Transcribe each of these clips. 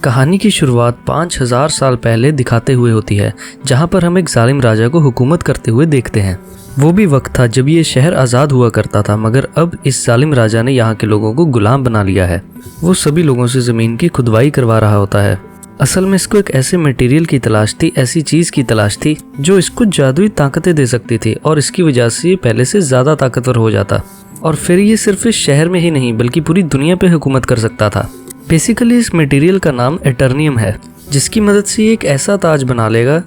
कहानी की शुरुआत 5000 साल पहले दिखाते हुए होती है, जहां पर हम एक जालिम राजा को हुकूमत करते हुए देखते हैं। वो भी वक्त था जब ये शहर आज़ाद हुआ करता था, मगर अब इस जालिम राजा ने यहाँ के लोगों को गुलाम बना लिया है। वो सभी लोगों से ज़मीन की खुदवाई करवा रहा होता है। असल में इसको एक ऐसे मटेरियल की तलाश थी, ऐसी चीज़ की तलाश थी जो इसको जादुई ताकतें दे सकती थी और इसकी वजह से ये पहले से ज़्यादा ताकतवर हो जाता और फिर ये सिर्फ इस शहर में ही नहीं बल्कि पूरी दुनिया पे हुकूमत कर सकता था। बेसिकली इस मटेरियल का नाम एटर्नियम है, जिसकी मदद से ये एक ऐसा ताज बना लेगा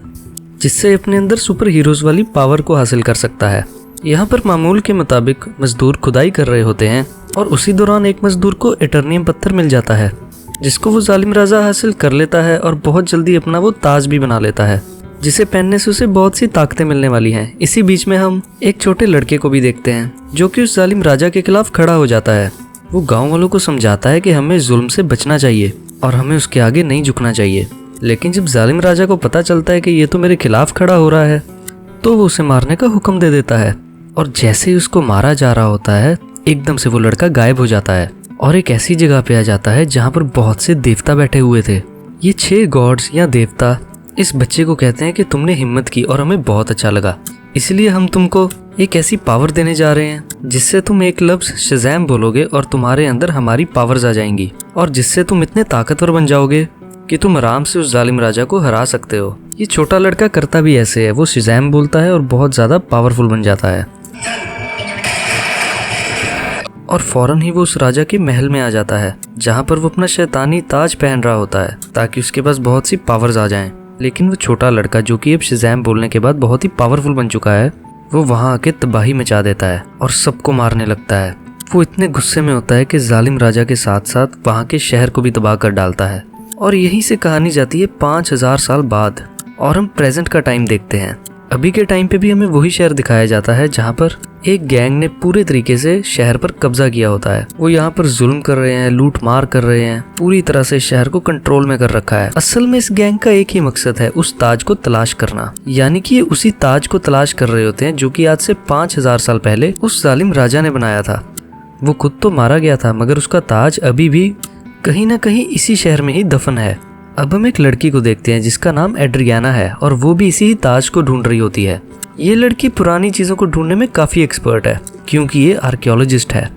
जिससे अपने अंदर सुपर हीरोज़ वाली पावर को हासिल कर सकता है। यहाँ पर मामूल के मुताबिक मजदूर खुदाई कर रहे होते हैं और उसी दौरान एक मजदूर को एटर्नियम पत्थर मिल जाता है, जिसको वो जालिम राजा हासिल कर लेता है और बहुत जल्दी अपना वो ताज भी बना लेता है, जिसे पहनने से उसे बहुत सी ताकतें मिलने वाली हैं। इसी बीच में हम एक छोटे लड़के को भी देखते हैं जो कि उस जालिम राजा के खिलाफ खड़ा हो जाता है। वो गांव वालों को समझाता है कि हमें जुल्म से बचना चाहिए और हमें उसके आगे नहीं झुकना चाहिए। लेकिन जब जालिम राजा को पता चलता है कि ये तो मेरे खिलाफ खड़ा हो रहा है, तो वो उसे मारने का हुक्म दे देता है। और जैसे ही उसको मारा जा रहा होता है, एकदम से वो लड़का गायब हो जाता है और एक ऐसी जगह पे आ जाता है जहाँ पर बहुत से देवता बैठे हुए थे। ये 6 गॉड्स या देवता इस बच्चे को कहते हैं कि तुमने हिम्मत की और हमें बहुत अच्छा लगा, इसलिए हम तुमको एक ऐसी पावर देने जा रहे हैं जिससे तुम एक लफ्ज़ शज़ैम बोलोगे और तुम्हारे अंदर हमारी पावर्स आ जाएंगी और जिससे तुम इतने ताकतवर बन जाओगे कि तुम आराम से उस जालिम राजा को हरा सकते हो। ये छोटा लड़का करता भी ऐसे है, वो शज़ैम बोलता है और बहुत ज़्यादा पावरफुल बन जाता है और फौरन ही वो उस राजा के महल में आ जाता है जहाँ पर वो अपना शैतानी ताज पहन रहा होता है ताकि उसके पास बहुत सी पावर्स आ जाएं। लेकिन वो छोटा लड़का जो कि अब शज़ैम बोलने के बाद बहुत ही पावरफुल बन चुका है, वो वहाँ आके तबाही मचा देता है और सबको मारने लगता है। वो इतने गुस्से में होता है कि जालिम राजा के साथ साथ वहाँ के शहर को भी तबाह कर डालता है। और यहीं से कहानी जाती है 5000 साल बाद और हम प्रेजेंट का टाइम देखते हैं। अभी के टाइम पे भी हमें वही शहर दिखाया जाता है जहाँ पर एक गैंग ने पूरे तरीके से शहर पर कब्जा किया होता है। वो यहाँ पर जुल्म कर रहे हैं, लूट मार कर रहे हैं, पूरी तरह से शहर को कंट्रोल में कर रखा है। असल में इस गैंग का एक ही मकसद है, उस ताज को तलाश करना। यानी कि ये उसी ताज को तलाश कर रहे होते हैं जो कि आज से 5000 साल पहले उस जालिम राजा ने बनाया था। वो खुद तो मारा गया था मगर उसका ताज अभी भी कहीं ना कहीं इसी शहर में ही दफन है। अब हम एक लड़की को देखते हैं जिसका नाम एड्रियाना है और वो भी इसी ताज को ढूंढ रही होती है। ये लड़की पुरानी चीज़ों को ढूंढने में काफ़ी एक्सपर्ट है क्योंकि ये आर्कियोलॉजिस्ट है।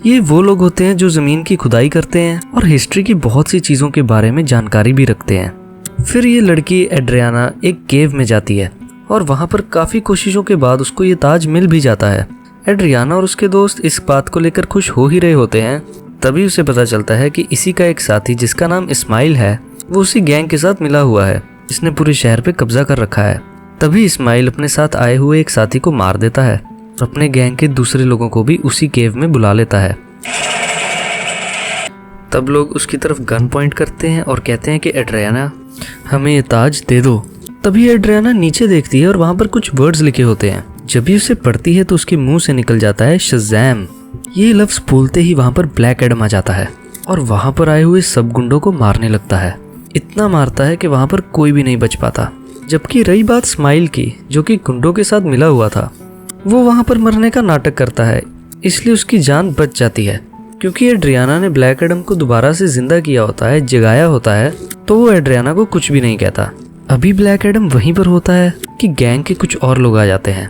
ये वो लोग होते हैं जो ज़मीन की खुदाई करते हैं और हिस्ट्री की बहुत सी चीज़ों के बारे में जानकारी भी रखते हैं। फिर ये लड़की एड्रियाना एक केव में जाती है और वहाँ पर काफ़ी कोशिशों के बाद उसको ये ताज मिल भी जाता है। एड्रियाना और उसके दोस्त इस बात को लेकर खुश हो ही रहे होते हैं, तभी उसे पता चलता है कि इसी का एक साथी जिसका नाम इस्माइल है, वो उसी गैंग के साथ मिला हुआ है जिसने पूरे शहर पे कब्जा कर रखा है। तभी इस्माइल अपने साथ आए हुए एक साथी को मार देता है और अपने गैंग के दूसरे लोगों को भी उसी केव में बुला लेता है। तब लोग उसकी तरफ गन पॉइंट करते हैं और कहते हैं कि एड्रियाना हमें ये ताज दे दो। तभी एड्रियाना नीचे देखती है और वहाँ पर कुछ वर्ड्स लिखे होते हैं। जब भी उसे पढ़ती है तो उसके मुंह से निकल जाता है शज़ैम। ये लफ्ज़ बोलते ही वहाँ पर ब्लैक एडम आ जाता है और वहाँ पर आए हुए सब गुंडों को मारने लगता है। इतना मारता है कि वहाँ पर कोई भी नहीं बच पाता। जबकि रही बात स्माइल की, जो कि गुंडों के साथ मिला हुआ था, वो वहाँ पर मरने का नाटक करता है, इसलिए उसकी जान बच जाती है। क्योंकि एड्रियाना ने ब्लैक एडम को दोबारा से जिंदा किया होता है, जगाया होता है, तो वो एड्रियाना को कुछ भी नहीं कहता। अभी ब्लैक एडम वहीं पर होता है कि गैंग के कुछ और लोग आ जाते हैं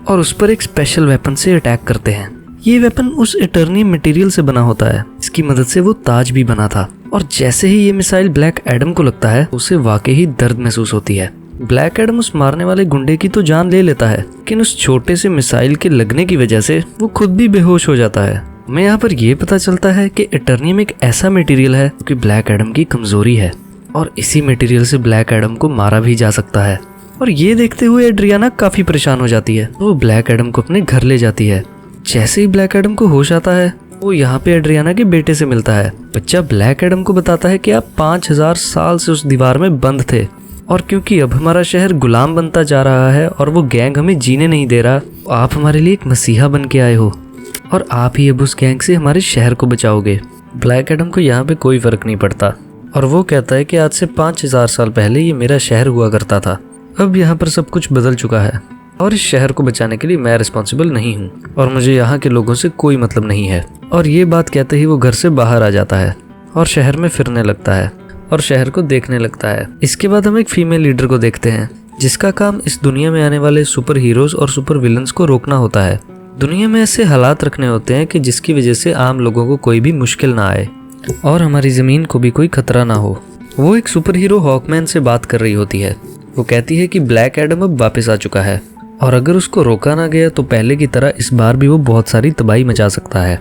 और उस पर एक स्पेशल वेपन से अटैक करते हैं। ये वेपन उस एटर्नियम मटेरियल से बना होता है, इसकी मदद से वो ताज भी बना था। और जैसे ही ये मिसाइल ब्लैक एडम को लगता है, उसे वाकई ही दर्द महसूस होती है। ब्लैक एडम उस मारने वाले गुंडे की तो जान ले लेता है, लेकिन उस छोटे से मिसाइल के लगने की वजह से वो खुद भी बेहोश हो जाता है। हमें यहाँ पर यह पता चलता है कि एटर्नियम एक ऐसा मटेरियल है जो कि ब्लैक एडम की कमजोरी है और इसी मटेरियल से ब्लैक एडम को मारा भी जा सकता है। और ये देखते हुए एड्रियाना काफी परेशान हो जाती है। वो ब्लैक एडम को अपने घर ले जाती है। जैसे ही ब्लैक एडम को होश आता है, वो यहाँ पे एड्रियाना के बेटे से मिलता है। बच्चा ब्लैक एडम को बताता है कि आप 5000 साल से उस दीवार में बंद थे और क्योंकि अब हमारा शहर गुलाम बनता जा रहा है और वो गैंग हमें जीने नहीं दे रहा, आप हमारे लिए एक मसीहा बन के आए हो और आप ही अब उस गैंग से हमारे शहर को बचाओगे। ब्लैक एडम को यहाँ पे कोई फर्क नहीं पड़ता और वो कहता है कि आज से 5000 साल पहले ये मेरा शहर हुआ करता था। अब यहाँ पर सब कुछ बदल चुका है और इस शहर को बचाने के लिए मैं रिस्पॉन्सिबल नहीं हूँ और मुझे यहाँ के लोगों से कोई मतलब नहीं है। और ये बात कहते ही वो घर से बाहर आ जाता है और शहर में फिरने लगता है और शहर को देखने लगता है। इसके बाद हम एक फीमेल लीडर को देखते हैं जिसका काम इस दुनिया में आने वाले सुपर हीरोज और सुपर विलन्स को रोकना होता है। दुनिया में ऐसे हालात रखने होते हैं कि जिसकी वजह से आम लोगों को कोई भी मुश्किल ना आए और हमारी ज़मीन को भी कोई खतरा ना हो। वो एक सुपर हीरो हॉकमैन से बात कर रही होती है। वो कहती है कि ब्लैक एडम अब वापस आ चुका है और अगर उसको रोका ना गया तो पहले की तरह इस बार भी वो बहुत सारी तबाही मचा सकता है।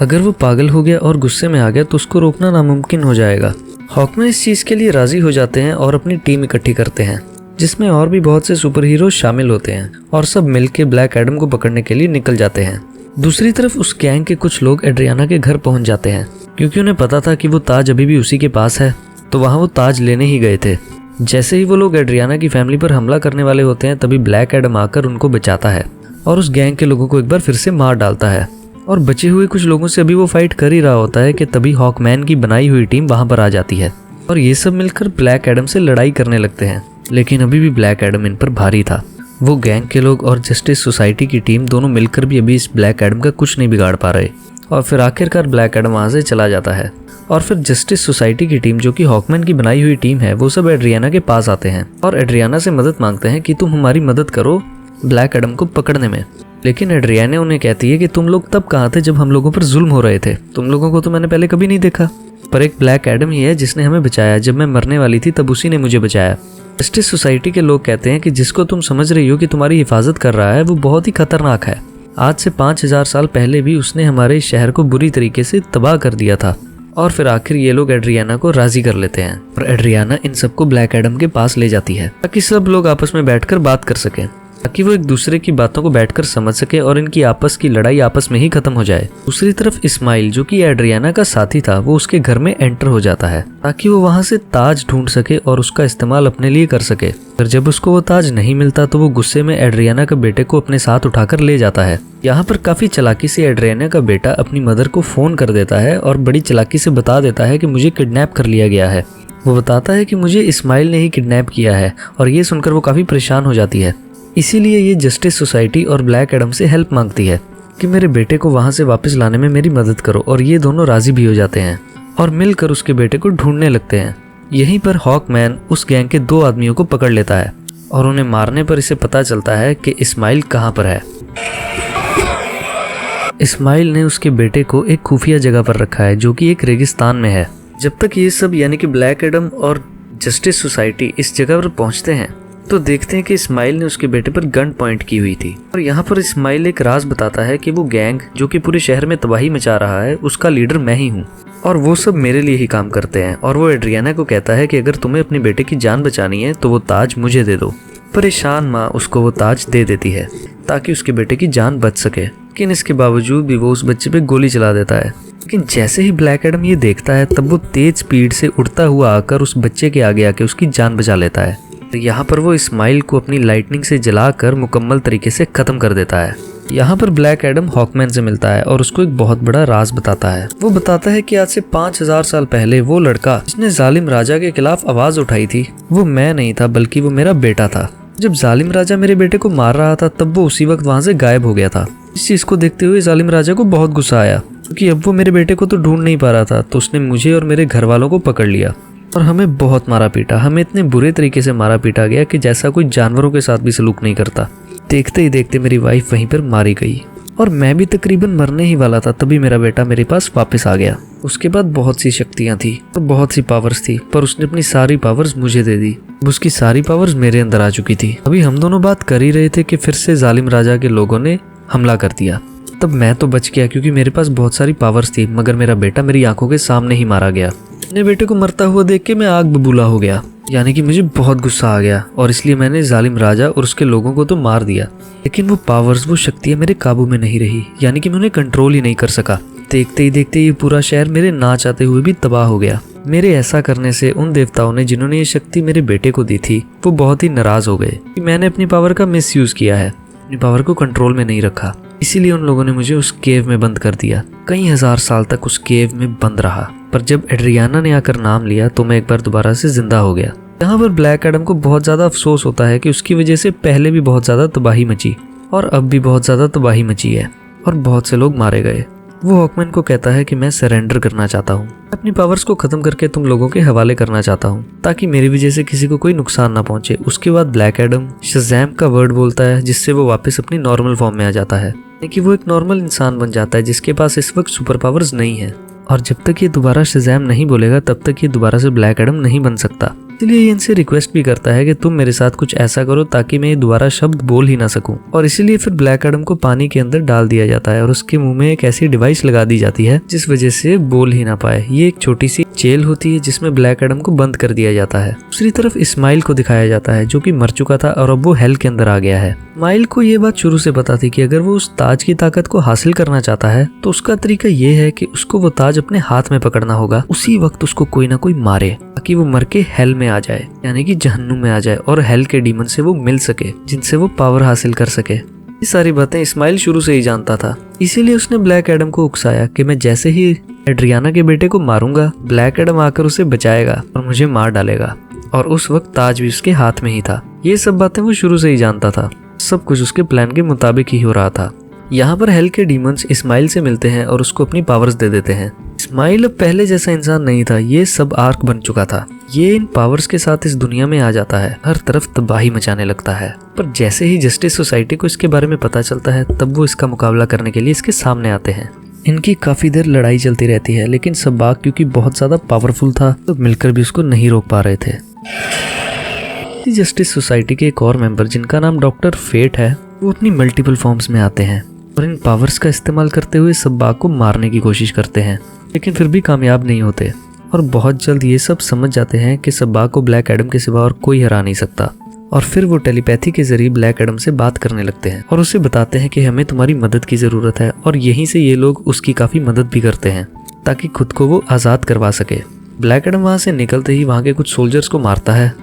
अगर वो पागल हो गया और गुस्से में आ गया तो उसको रोकना नामुमकिन हो जाएगा। हॉकमैन इस चीज़ के लिए राज़ी हो जाते हैं और अपनी टीम इकट्ठी करते हैं जिसमें और भी बहुत से सुपर हीरो शामिल होते हैं और सब मिलके ब्लैक एडम को पकड़ने के लिए निकल जाते हैं। दूसरी तरफ उस गैंग के कुछ लोग एड्रियाना के घर पहुंच जाते हैं क्योंकि उन्हें पता था कि वो ताज अभी भी उसी के पास है, तो वहाँ वो ताज लेने ही गए थे। जैसे ही वो लोग एड्रियाना की फैमिली पर हमला करने वाले होते हैं तभी ब्लैक एडम आकर उनको बचाता है और उस गैंग के लोगों को एक बार फिर से मार डालता है और बचे हुए कुछ लोगों से अभी वो फाइट कर ही रहा होता है कि तभी हॉकमैन की बनाई हुई टीम वहाँ पर आ जाती है और ये सब मिलकर ब्लैक एडम से लड़ाई करने लगते हैं। लेकिन अभी भी ब्लैक एडम इन पर भारी था। वो गैंग के लोग और जस्टिस सोसाइटी की टीम दोनों मिलकर भी अभी इस ब्लैक एडम का कुछ नहीं बिगाड़ पा रहे और फिर आखिरकार ब्लैक एडम वहाँ से चला जाता है और फिर जस्टिस सोसाइटी की टीम जो कि हॉकमैन की बनाई हुई टीम है वो सब एड्रियाना के पास आते हैं और एड्रियाना से मदद मांगते हैं कि तुम हमारी मदद करो ब्लैक एडम को पकड़ने में। लेकिन एड्रियाना उन्हें कहती है कि तुम लोग तब कहाँ थे जब हम लोगों पर जुल्म हो रहे थे, तुम लोगों को तो मैंने पहले कभी नहीं देखा, पर एक ब्लैक एडम ही है जिसने हमें बचाया। जब मैं मरने वाली थी तब उसी ने मुझे बचाया। जस्टिस सोसाइटी के लोग कहते हैं कि जिसको तुम समझ रही हो कि तुम्हारी हिफाजत कर रहा है वो बहुत ही खतरनाक है। आज से 5000 साल पहले भी उसने हमारे शहर को बुरी तरीके से तबाह कर दिया था। और फिर आखिर ये लोग एड्रियाना को राजी कर लेते हैं और एड्रियाना इन सबको ब्लैक एडम के पास ले जाती है ताकि सब लोग आपस में बैठकर बात कर सकें, ताकि वो एक दूसरे की बातों को बैठकर समझ सके और इनकी आपस की लड़ाई आपस में ही खत्म हो जाए। दूसरी तरफ इस्माइल जो कि एड्रियाना का साथी था वो उसके घर में एंटर हो जाता है ताकि वो वहाँ से ताज ढूंढ सके और उसका इस्तेमाल अपने लिए कर सके। पर जब उसको वो ताज नहीं मिलता तो वो गुस्से में एड्रियाना के बेटे को अपने साथ उठाकर ले जाता है। यहाँ पर काफी चालाकी से एड्रियाना का बेटा अपनी मदर को फोन कर देता है और बड़ी चालाकी से बता देता है कि मुझे किडनैप कर लिया गया है। वो बताता है कि मुझे इस्माइल ने ही किडनैप किया है और ये सुनकर वो काफी परेशान हो जाती है। इसीलिए ये जस्टिस सोसाइटी और ब्लैक एडम से हेल्प मांगती है कि मेरे बेटे को वहाँ से वापस लाने में मेरी मदद करो और ये दोनों राजी भी हो जाते हैं और मिलकर उसके बेटे को ढूंढने लगते हैं। यहीं पर हॉकमैन उस गैंग के 2 आदमियों को पकड़ लेता है और उन्हें मारने पर इसे पता चलता है कि इस्माइल कहाँ पर है। इस्माइल ने उसके बेटे को एक खुफिया जगह पर रखा है जो कि एक रेगिस्तान में है। जब तक ये सब यानी कि ब्लैक एडम और जस्टिस सोसाइटी इस जगह पर पहुंचते हैं तो देखते हैं कि इस्माइल ने उसके बेटे पर गन पॉइंट की हुई थी और यहाँ पर इस्माइल एक राज बताता है कि वो गैंग जो कि पूरे शहर में तबाही मचा रहा है उसका लीडर मैं ही हूँ और वो सब मेरे लिए ही काम करते हैं। और वो एड्रियाना को कहता है कि अगर तुम्हें अपने बेटे की जान बचानी है तो वो ताज मुझे दे दो। परेशान माँ उसको वो ताज दे देती है ताकि उसके बेटे की जान बच सके, लेकिन इसके बावजूद भी वो उस बच्चे पे गोली चला देता है। लेकिन जैसे ही ब्लैक एडम ये देखता है तब वो तेज स्पीड से उड़ता हुआ आकर उस बच्चे के आगे आके उसकी जान बचा लेता है। यहाँ पर वो इस्माइल को अपनी लाइटनिंग से जलाकर मुकम्मल तरीके से खत्म कर देता है। यहाँ पर ब्लैक एडम हॉकमैन से मिलता है और उसको एक बहुत बड़ा राज बताता है। वो बताता है कि आज से 5000 साल पहले वो लड़का जिसने जालिम राजा के खिलाफ आवाज उठाई थी वो मैं नहीं था बल्कि वो मेरा बेटा था। जब जालिम राजा मेरे बेटे को मार रहा था तब वो उसी वक्त वहाँ से गायब हो गया था। इस चीज को देखते हुए जालिम राजा को बहुत गुस्सा आया क्योंकि अब वो मेरे बेटे को तो ढूंढ नहीं पा रहा था, तो उसने मुझे और मेरे घर वालों को पकड़ लिया और हमें बहुत मारा पीटा। हमें इतने बुरे तरीके से मारा पीटा गया कि जैसा कोई जानवरों के साथ भी सलूक नहीं करता। देखते ही देखते मेरी वाइफ वहीं पर मारी गई और मैं भी तकरीबन मरने ही वाला था तभी मेरा बेटा मेरे पास वापस आ गया। उसके बाद बहुत सी शक्तियां थी और बहुत सी पावर्स थी, पर उसने अपनी सारी पावर्स मुझे दे दी। उसकी सारी पावर्स मेरे अंदर आ चुकी थी। अभी हम दोनों बात कर ही रहे थे कि फिर से जालिम राजा के लोगों ने हमला कर दिया। तब मैं तो बच गया क्योंकि मेरे पास बहुत सारी पावर्स थी, मगर मेरा बेटा मेरी आंखों के सामने ही मारा गया। अपने बेटे को मरता हुआ देख के मैं आग बबूला हो गया, यानी कि मुझे बहुत गुस्सा आ गया और इसलिए मैंने जालिम राजा और उसके लोगों को तो मार दिया। लेकिन वो पावर्स, वो शक्तियां मेरे काबू में नहीं रही, यानी कि मैं उन्हें कंट्रोल ही नहीं कर सका। देखते ही देखते ये पूरा शहर मेरे ना चाहते हुए भी तबाह हो गया। मेरे ऐसा करने से उन देवताओं ने जिन्होंने ये शक्ति मेरे बेटे को दी थी वो बहुत ही नाराज हो गए कि मैंने अपनी पावर का मिसयूज किया है, अपनी पावर को कंट्रोल में नहीं रखा। इसीलिए उन लोगों ने मुझे उस केव में बंद कर दिया। कई हजार साल तक उस केव में बंद रहा, पर जब एड्रियाना ने आकर नाम लिया तो मैं एक बार दोबारा से जिंदा हो गया। यहाँ पर ब्लैक एडम को बहुत ज्यादा अफसोस होता है कि उसकी वजह से पहले भी बहुत ज्यादा तबाही मची और अब भी बहुत ज्यादा तबाही मची है और बहुत से लोग मारे गए। वो हॉकमैन को कहता है कि मैं सरेंडर करना चाहता हूँ, अपनी पावर्स को खत्म करके तुम लोगों के हवाले करना चाहता हूँ ताकि मेरी वजह से किसी को कोई नुकसान ना पहुंचे। उसके बाद ब्लैक एडम शज़ैम का वर्ड बोलता है जिससे वो वापस अपनी नॉर्मल फॉर्म में आ जाता है, कि वो एक नॉर्मल इंसान बन जाता है जिसके पास इस वक्त सुपर पावर्स नहीं है। और जब तक ये दोबारा शज़ैम नहीं बोलेगा तब तक ये दोबारा से ब्लैक एडम नहीं बन सकता। इसलिए ये इनसे रिक्वेस्ट भी करता है कि तुम मेरे साथ कुछ ऐसा करो ताकि मैं ये दोबारा शब्द बोल ही ना सकूं। और इसीलिए फिर ब्लैक एडम को पानी के अंदर डाल दिया जाता है और उसके मुंह में एक ऐसी डिवाइस लगा दी जाती है जिस वजह से बोल ही ना पाए। ये एक छोटी सी जेल होती है जिसमें ब्लैक एडम को बंद कर दिया जाता है। दूसरी तरफ इस्माइल को दिखाया जाता है जो कि मर चुका था और अब वो हेल के अंदर आ गया है। इस्माइल को ये बात शुरू से पता थी कि अगर वो उस ताज की ताकत को हासिल करना चाहता है तो उसका तरीका ये है कि उसको वो ताज अपने हाथ में पकड़ना होगा, उसी वक्त उसको कोई ना कोई मारे ताकि वो मर के हेल में आ जाए, यानी कि जहन्नुम में आ जाए और हेल के डीमन से वो मिल सके जिनसे वो पावर हासिल कर सके। ये सारी बातें इस्माइल शुरू से ही जानता था, इसीलिए उसने ब्लैक एडम को उकसाया कि मैं जैसे ही एड्रियाना के बेटे को मारूंगा ब्लैक एडम आकर उसे बचाएगा और मुझे मार डालेगा। और उस वक्त ताज भी उसके हाथ में ही था। ये सब बातें वो शुरू से ही जानता था, सब कुछ उसके प्लान के मुताबिक ही हो रहा था। यहाँ पर हेल के डीमंस इस्माइल से मिलते हैं और उसको अपनी पावर्स दे देते हैं। इस्माइल अब पहले जैसा इंसान नहीं था, ये सब आर्क बन चुका था। ये इन पावर्स के साथ इस दुनिया में आ जाता है, हर तरफ तबाही मचाने लगता है। पर जैसे ही जस्टिस सोसाइटी को इसके बारे में पता चलता है तब वो इसका मुकाबला करने के लिए इसके सामने आते हैं। इनकी काफी देर लड़ाई चलती रहती है लेकिन सब्बाक क्योंकि बहुत ज्यादा पावरफुल था तो मिलकर भी उसको नहीं रोक पा रहे थे। जस्टिस सोसाइटी के एक और मेंबर जिनका नाम डॉक्टर फेट है वो अपनी मल्टीपल फॉर्म्स में आते हैं और इन पावर्स का इस्तेमाल करते हुए सब्बाक को मारने की कोशिश करते हैं लेकिन फिर भी कामयाब नहीं होते। और बहुत जल्द ये सब समझ जाते हैं कि सब्बाक को ब्लैक एडम के सिवा और कोई हरा नहीं सकता। और फिर वो टेलीपैथी के जरिए ब्लैक एडम से बात करने लगते हैं और उसे बताते हैं कि हमें तुम्हारी मदद की जरूरत है। और यहीं से ये लोग उसकी काफी मदद भी करते हैं ताकि खुद को वो आजाद करवा सके। ब्लैक एडम वहां से निकलते ही वहां के कुछ सोल्जर्स को मारता है,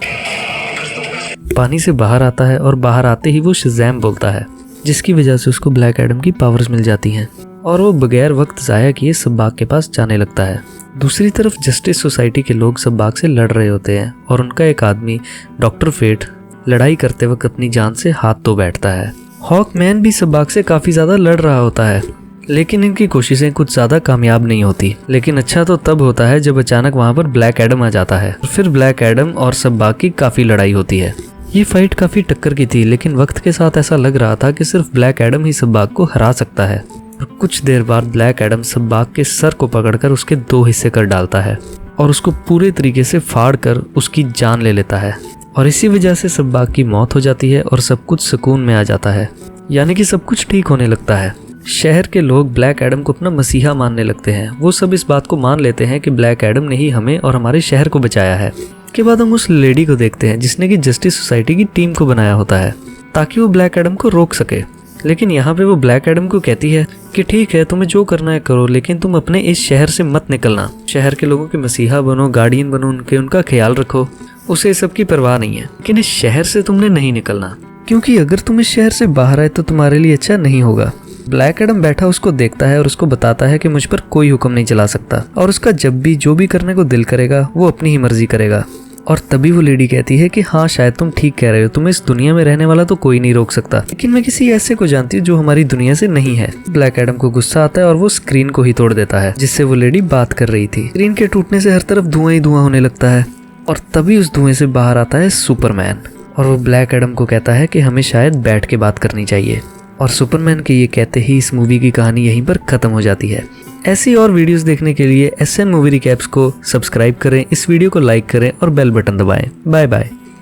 पानी से बाहर आता है और बाहर आते ही वो शज़ैम बोलता है जिसकी वजह से उसको ब्लैक एडम की पावर्स मिल जाती हैं और वो बगैर वक्त जाया किए सब्बाक के पास जाने लगता है। दूसरी तरफ जस्टिस सोसाइटी के लोग सब्बाक से लड़ रहे होते हैं और उनका एक आदमी डॉक्टर फेट लड़ाई करते वक्त अपनी जान से हाथ धो बैठता है। हॉकमैन भी सब्बाक से काफी ज्यादा लड़ रहा होता है लेकिन इनकी कोशिशें कुछ ज्यादा कामयाब नहीं होती। लेकिन अच्छा तो तब होता है जब अचानक वहां पर ब्लैक एडम आ जाता है और फिर ब्लैक एडम और सब्बाक की काफी लड़ाई होती है। ये फाइट काफी टक्कर की थी लेकिन वक्त के साथ ऐसा लग रहा था कि सिर्फ ब्लैक एडम ही सब्बाक को हरा सकता है। और कुछ देर बाद ब्लैक एडम सब्बाक के सर को पकड़कर उसके 2 हिस्से कर डालता है और उसको पूरे तरीके से फाड़ कर उसकी जान ले लेता है। और इसी वजह से सब्बाक की मौत हो जाती है और सब कुछ सुकून में आ जाता है, यानी कि सब कुछ ठीक होने लगता है। शहर के लोग ब्लैक एडम को अपना मसीहा मानने लगते हैं। वो सब इस बात को मान लेते हैं कि ब्लैक एडम ने ही हमें और हमारे शहर को बचाया है। के बाद हम उस लेडी को देखते हैं जिसने कि जस्टिस सोसाइटी की टीम को बनाया होता है ताकि वो ब्लैक एडम को रोक सके। लेकिन यहाँ पे वो ब्लैक एडम को कहती है कि ठीक है तुम्हें जो करना है करो लेकिन तुम अपने इस शहर से मत निकलना। शहर के लोगों के मसीहा बनो, गार्डियन बनो, उनका ख्याल रखो, उसे सबकी परवाह नहीं है। लेकिन इस शहर से तुमने नहीं निकलना क्योंकि अगर तुम इस शहर से बाहर आए तो तुम्हारे लिए अच्छा नहीं होगा। ब्लैक एडम बैठा उसको देखता है और उसको बताता है कि मुझ पर कोई हुक्म नहीं चला सकता और उसका जब भी जो भी करने को दिल करेगा वो अपनी ही मर्जी करेगा। और तभी वो लेडी कहती है कि हाँ शायद तुम ठीक कह रहे हो, तुम्हें इस दुनिया में रहने वाला तो कोई नहीं रोक सकता, लेकिन मैं किसी ऐसे को जानती हूँ जो हमारी दुनिया से नहीं है। ब्लैक एडम को गुस्सा आता है और वो स्क्रीन को ही तोड़ देता है जिससे वो लेडी बात कर रही थी। स्क्रीन के टूटने से हर तरफ धुआं ही धुआं होने लगता है और तभी उस धुएं से बाहर आता है सुपरमैन और वो ब्लैक एडम को कहता है कि हमें शायद बैठ के बात करनी चाहिए। और सुपरमैन के ये कहते ही इस मूवी की कहानी यहीं पर खत्म हो जाती है। ऐसी और वीडियोस देखने के लिए SN मूवी रिकैप्स को सब्सक्राइब करें, इस वीडियो को लाइक करें और बेल बटन दबाएं। Bye bye.